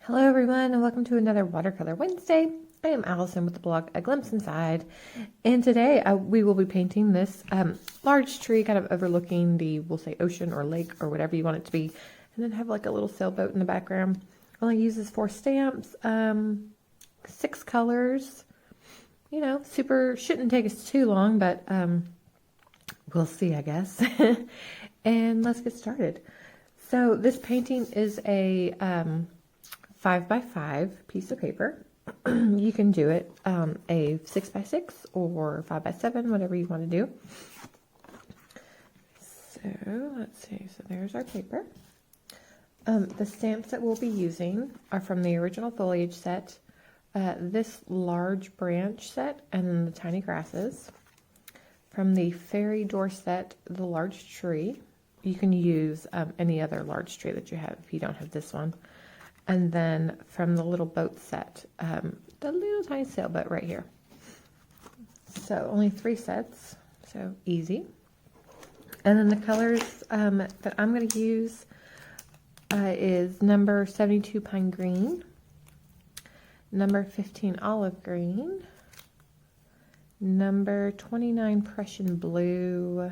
Hello everyone and welcome to another Watercolor Wednesday. I am Allison with the blog A Glimpse Inside, and today we will be painting this large tree kind of overlooking the, we'll say, ocean or lake or whatever you want it to be, and then have like a little sailboat in the background. Only uses 4 stamps, 6 colors, you know, shouldn't take us too long, but we'll see, I guess. And let's get started. So this painting is a 5x5 piece of paper. You can do it a 6x6 or 5x7, whatever you want to do. So let's see. So there's our paper. The stamps that we'll be using are from the original foliage set, this large branch set, and then the tiny grasses. From the fairy door set, the large tree. You can use any other large tree that you have if you don't have this one. And then from the little boat set, the little tiny sailboat right here. So only 3 sets, so easy. And then the colors that I'm going to use is number 72 pine green, number 15 olive green, number 29 Prussian blue,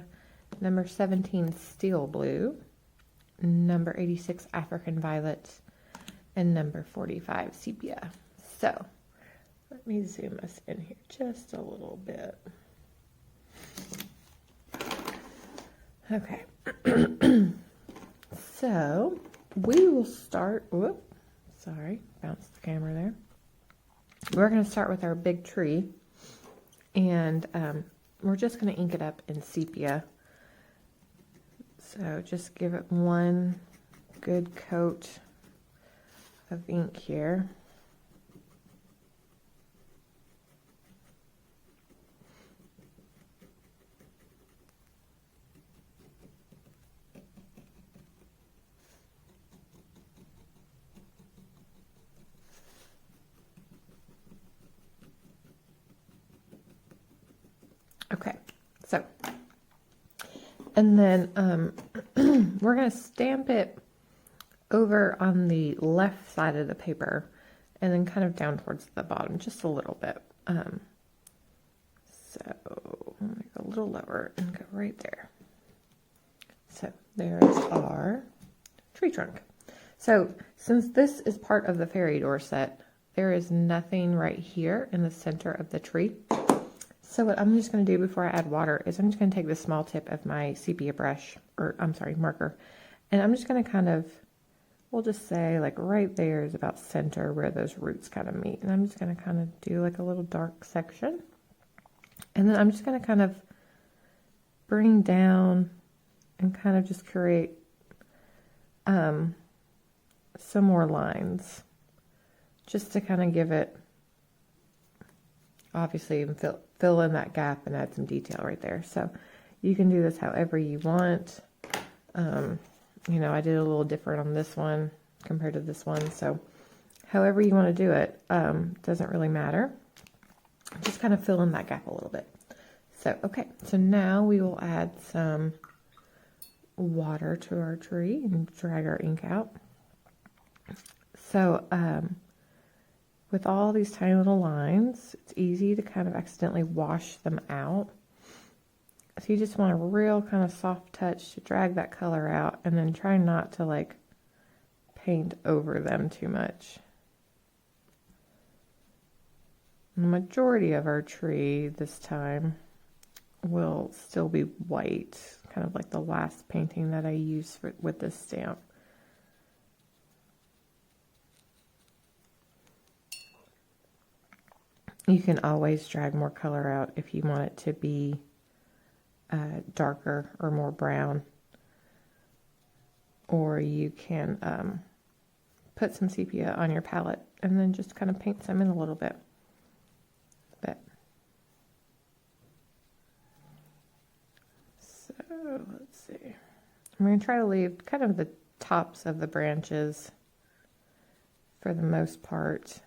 number 17 steel blue, number 86 African violet, and number 45 sepia. So let me zoom us in here just a little bit. Okay. So we will start, sorry, bounced the camera there. We're going to start with our big tree, and we're just going to ink it up in sepia. So just give it one good coat of ink here. Okay, so, and then we're going to stamp it over on the left side of the paper and then kind of down towards the bottom just a little bit. So I'm going to go a little lower and go right there. So there's our tree trunk. So since this is part of the fairy door set, there is nothing right here in the center of the tree. So what I'm just going to do before I add water is I'm just going to take the small tip of my sepia brush, or I'm sorry, marker, and I'm just going to kind of, we'll just say like right there is about center where those roots kind of meet. And I'm just going to kind of do like a little dark section. And then I'm just going to kind of bring down and kind of just create some more lines just to kind of give it, obviously, even fill in that gap and add some detail right there. So you can do this however you want. You know, I did a little different on this one compared to this one. So however you want to do it, doesn't really matter. Just kind of fill in that gap a little bit. So, okay. So now we will add some water to our tree and drag our ink out. So, with all these tiny little lines, it's easy to kind of accidentally wash them out. So you just want a real kind of soft touch to drag that color out, and then try not to like paint over them too much. The majority of our tree this time will still be white, kind of like the last painting that I used with this stamp. You can always drag more color out if you want it to be darker or more brown. Or you can put some sepia on your palette and then just kind of paint some in a little bit. So let's see. I'm going to try to leave kind of the tops of the branches for the most part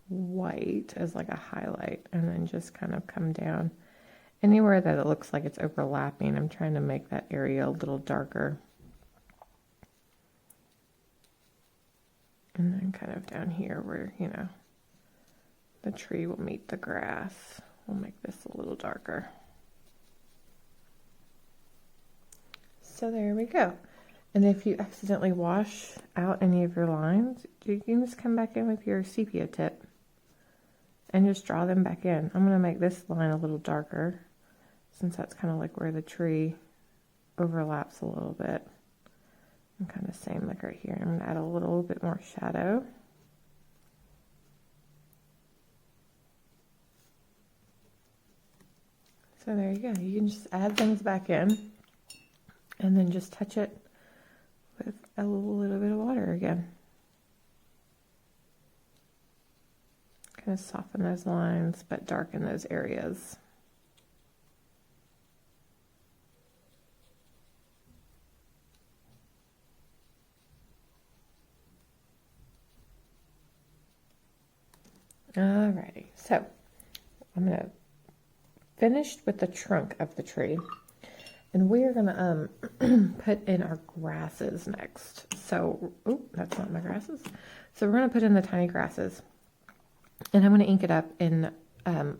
white as like a highlight, and then just kind of come down anywhere that it looks like it's overlapping. I'm trying to make that area a little darker. And then kind of down here where, you know, the tree will meet the grass. We'll make this a little darker. So there we go. And if you accidentally wash out any of your lines, you can just come back in with your sepia tip and just draw them back in. I'm going to make this line a little darker since that's kind of like where the tree overlaps a little bit. And kind of same like right here. I'm going to add a little bit more shadow. So there you go. You can just add things back in and then just touch it with a little bit of water again. Kind of soften those lines, but darken those areas. Alrighty, so I'm gonna finish with the trunk of the tree, and we are gonna put in our grasses next. So, oh, that's not my grasses. So we're gonna put in the tiny grasses, and I'm gonna ink it up in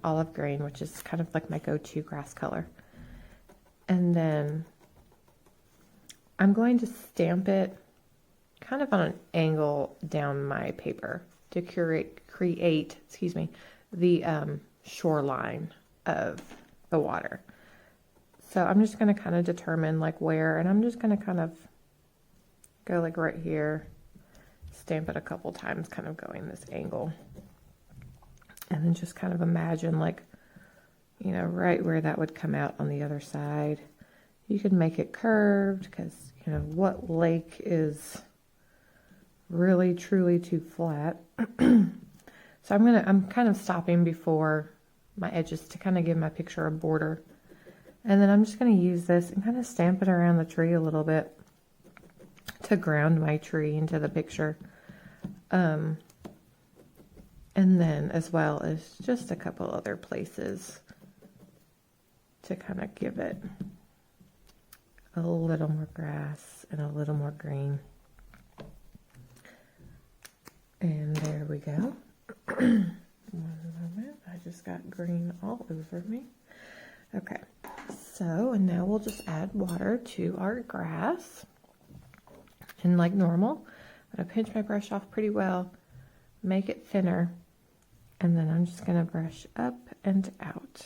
olive green, which is kind of like my go-to grass color. And then I'm going to stamp it kind of on an angle down my paper to create, excuse me, the shoreline of the water. So I'm just going to kind of determine like where, and I'm just going to kind of go like right here, stamp it a couple times, kind of going this angle, and then just kind of imagine like, you know, right where that would come out on the other side. You could make it curved because, you know, what lake is really truly too flat. So I'm kind of stopping before my edges to kind of give my picture a border. And then I'm just going to use this and kind of stamp it around the tree a little bit to ground my tree into the picture. And then as well as just a couple other places to kind of give it a little more grass and a little more green. And there we go. One moment, I just got green all over me. Okay, so, and now we'll just add water to our grass. And like normal, I'm going to pinch my brush off pretty well, make it thinner, and then I'm just going to brush up and out.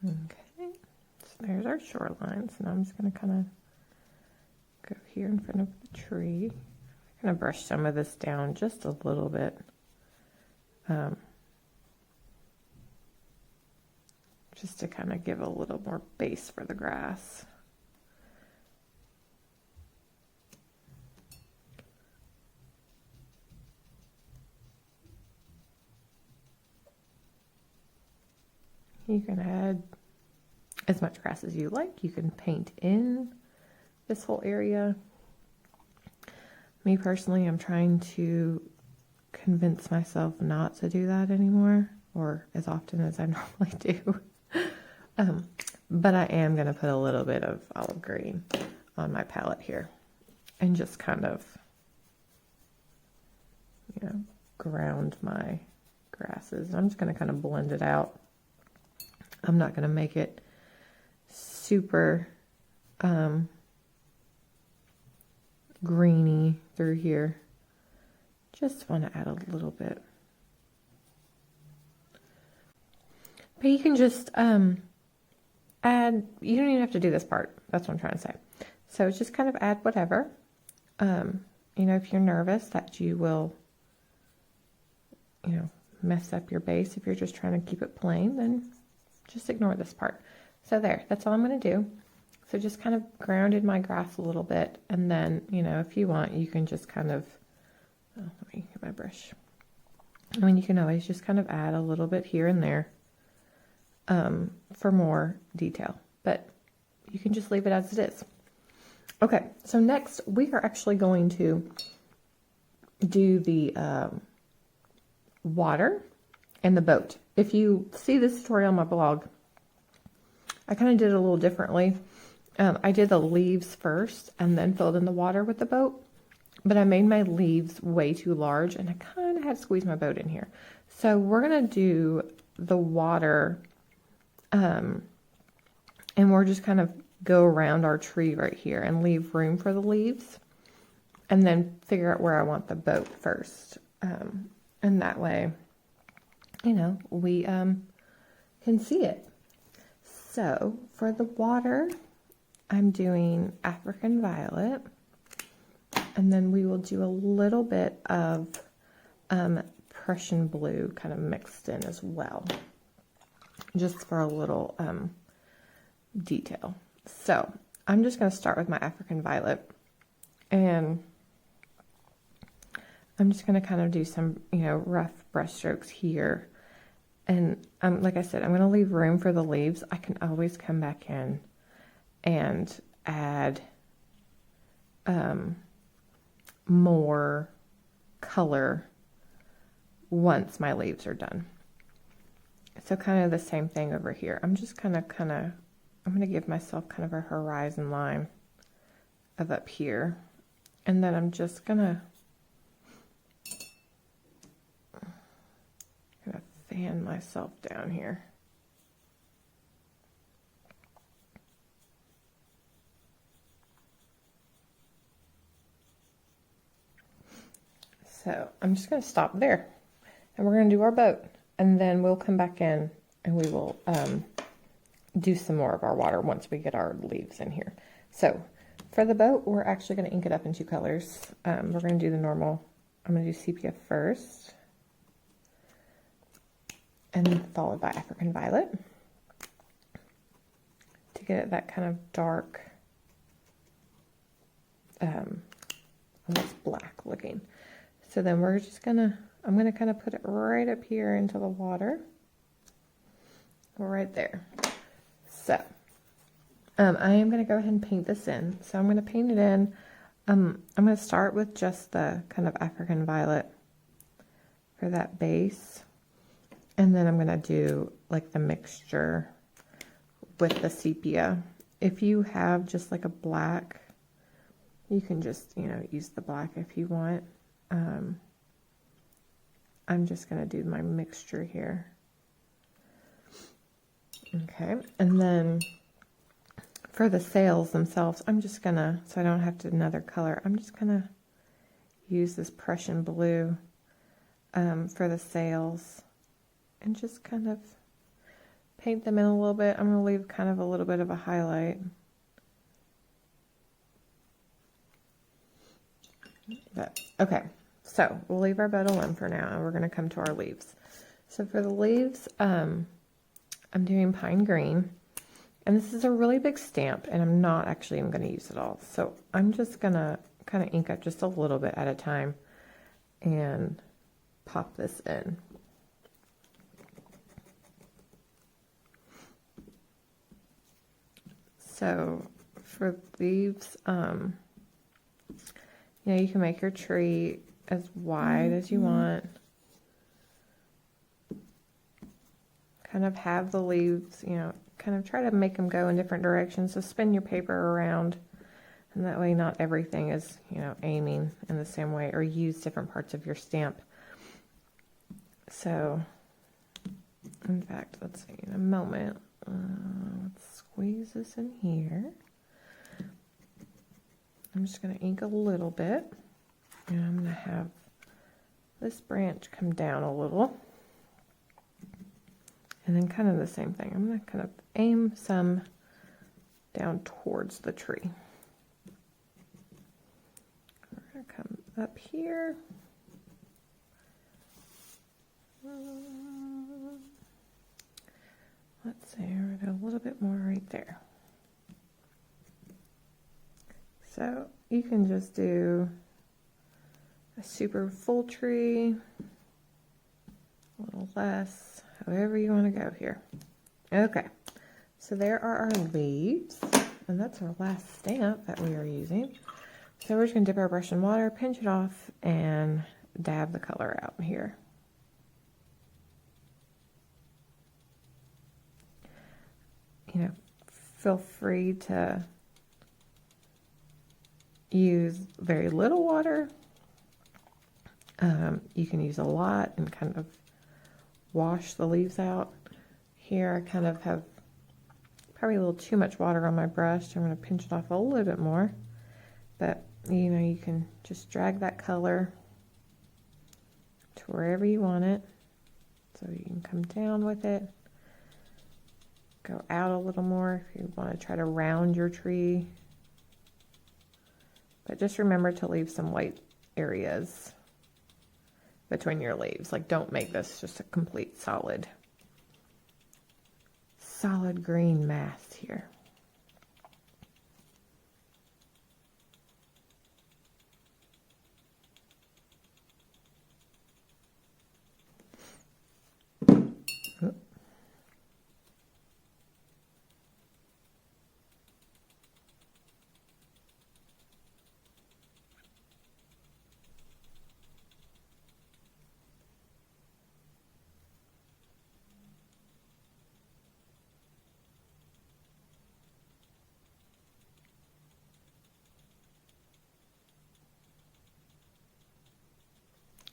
Okay, so there's our shorelines, and I'm just going to kind of go here in front of the tree. I'm going to brush some of this down just a little bit. Just to kind of give a little more base for the grass. You can add as much grass as you like. You can paint in this whole area. Me personally, I'm trying to convince myself not to do that anymore, or as often as I normally do. But I am going to put a little bit of olive green on my palette here and just kind of, you know, ground my grasses. I'm just going to kind of blend it out. I'm not going to make it super greeny through here. Just want to add a little bit. But you can just add, you don't even have to do this part. That's what I'm trying to say. So just kind of add whatever. You know, if you're nervous that you will, you know, mess up your base, if you're just trying to keep it plain, then just ignore this part. So there, that's all I'm going to do. So just kind of grounded my grass a little bit. And then, you know, if you want, you can just kind of, oh, let me get my brush. I mean, you can always just kind of add a little bit here and there. for more detail, but you can just leave it as it is. Okay, so next we are actually going to do the water and the boat. If you see this tutorial on my blog, I kind of did it a little differently. I did the leaves first and then filled in the water with the boat, but I made my leaves way too large and I kind of had to squeeze my boat in here. So we're going to do the water, and we're just kind of go around our tree right here and leave room for the leaves, and then figure out where I want the boat first. And that way, you know, we can see it. So for the water, I'm doing African violet, and then we will do a little bit of Prussian blue kind of mixed in as well, just for a little detail. So I'm just going to start with my African violet, and I'm just going to kind of do some, you know, rough brush strokes here. And like I said, I'm going to leave room for the leaves. I can always come back in and add more color once my leaves are done. So kind of the same thing over here. I'm just kind of, I'm going to give myself kind of a horizon line of up here. And then I'm just going to fan myself down here. So I'm just going to stop there, and we're going to do our boat, and then we'll come back in and we will do some more of our water once we get our leaves in here. So for the boat, we're actually going to ink it up in 2 colors. We're going to do the normal. I'm going to do sepia first, and followed by African violet to get that kind of dark, almost black looking. So then we're just gonna, I'm gonna kind of put it right up here into the water, right there. So I am gonna go ahead and paint this in. So I'm gonna paint it in. I'm gonna start with just the kind of African violet for that base. And then I'm going to do like the mixture with the sepia. If you have just like a black, you can just, you know, use the black if you want. I'm just going to do my mixture here. Okay. And then for the sails themselves, I'm just going to, so I don't have to another color, I'm just going to use this Prussian blue for the sails. And just kind of paint them in a little bit. I'm going to leave kind of a little bit of a highlight. But, okay, so we'll leave our boat alone for now, and we're going to come to our leaves. So for the leaves, I'm doing pine green. And this is a really big stamp, and I'm not actually even going to use it all. So I'm just going to kind of ink up just a little bit at a time and pop this in. So for leaves, you know, you can make your tree as wide as you want. Kind of have the leaves, you know, kind of try to make them go in different directions. So spin your paper around, and that way not everything is, you know, aiming in the same way, or use different parts of your stamp. So, in fact, let's see, in a moment, let's squeeze this in here. I'm just going to ink a little bit, and I'm going to have this branch come down a little, and then kind of the same thing. I'm going to kind of aim some down towards the tree. We're going to come up here. Let's see, we're going to do a little bit more right there. So you can just do a super full tree, a little less, however you want to go here. Okay, so there are our leaves, and that's our last stamp that we are using. So we're just going to dip our brush in water, pinch it off, and dab the color out here. You know, feel free to use very little water. You can use a lot and kind of wash the leaves out. Here I kind of have probably a little too much water on my brush, so I'm going to pinch it off a little bit more. But, you know, you can just drag that color to wherever you want it. So you can come down with it. Go out a little more if you want to try to round your tree. But just remember to leave some white areas between your leaves. Like, don't make this just a complete solid green mass here.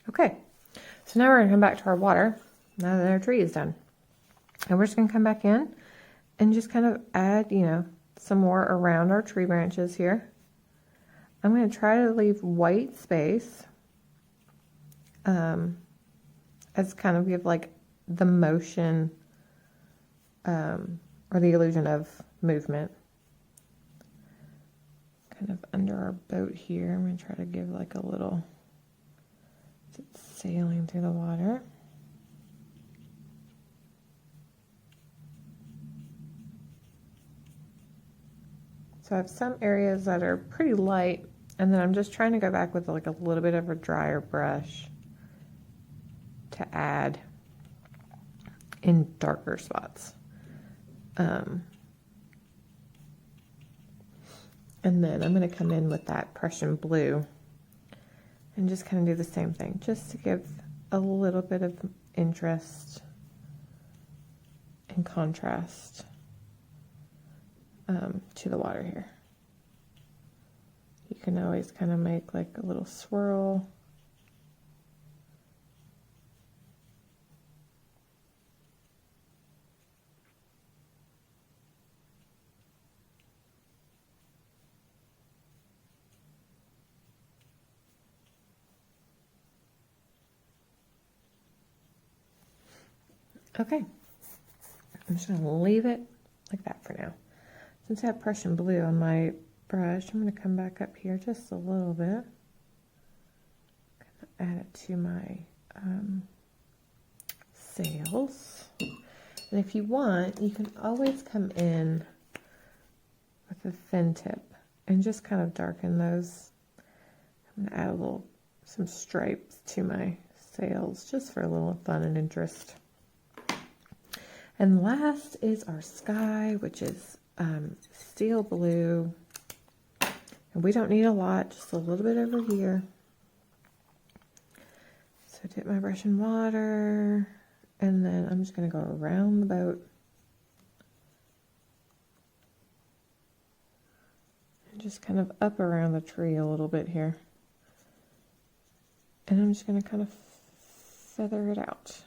Okay, so now we're going to come back to our water, now that our tree is done. And we're just going to come back in and just kind of add, you know, some more around our tree branches here. I'm going to try to leave white space as kind of give like the motion or the illusion of movement. Kind of under our boat here, I'm going to try to give like a little sailing through the water. So I have some areas that are pretty light, and then I'm just trying to go back with like a little bit of a drier brush to add in darker spots. And then I'm going to come in with that Prussian blue and just kind of do the same thing, just to give a little bit of interest and contrast to the water here. You can always kind of make like a little swirl. Okay, I'm just going to leave it like that for now. Since I have Prussian blue on my brush, I'm going to come back up here just a little bit. Add it to my sails. And if you want, you can always come in with a thin tip and just kind of darken those. I'm going to add some stripes to my sails just for a little fun and interest. And last is our sky, which is steel blue. And we don't need a lot, just a little bit over here. So dip my brush in water, and then I'm just going to go around the boat. And just kind of up around the tree a little bit here. And I'm just going to kind of feather it out.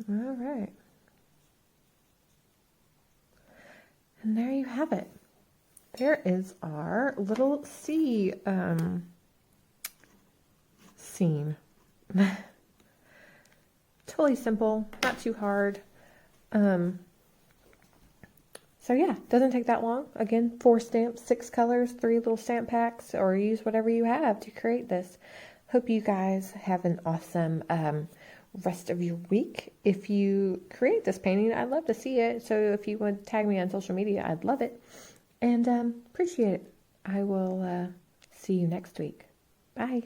All right. And there you have it. There is our little sea scene. Totally simple, not too hard. So yeah, doesn't take that long. Again, 4 stamps, 6 colors, 3 little stamp packs, or use whatever you have to create this. Hope you guys have an awesome rest of your week. If you create this painting, I'd love to see it. So if you would tag me on social media, I'd love it. And appreciate it. I will see you next week. Bye.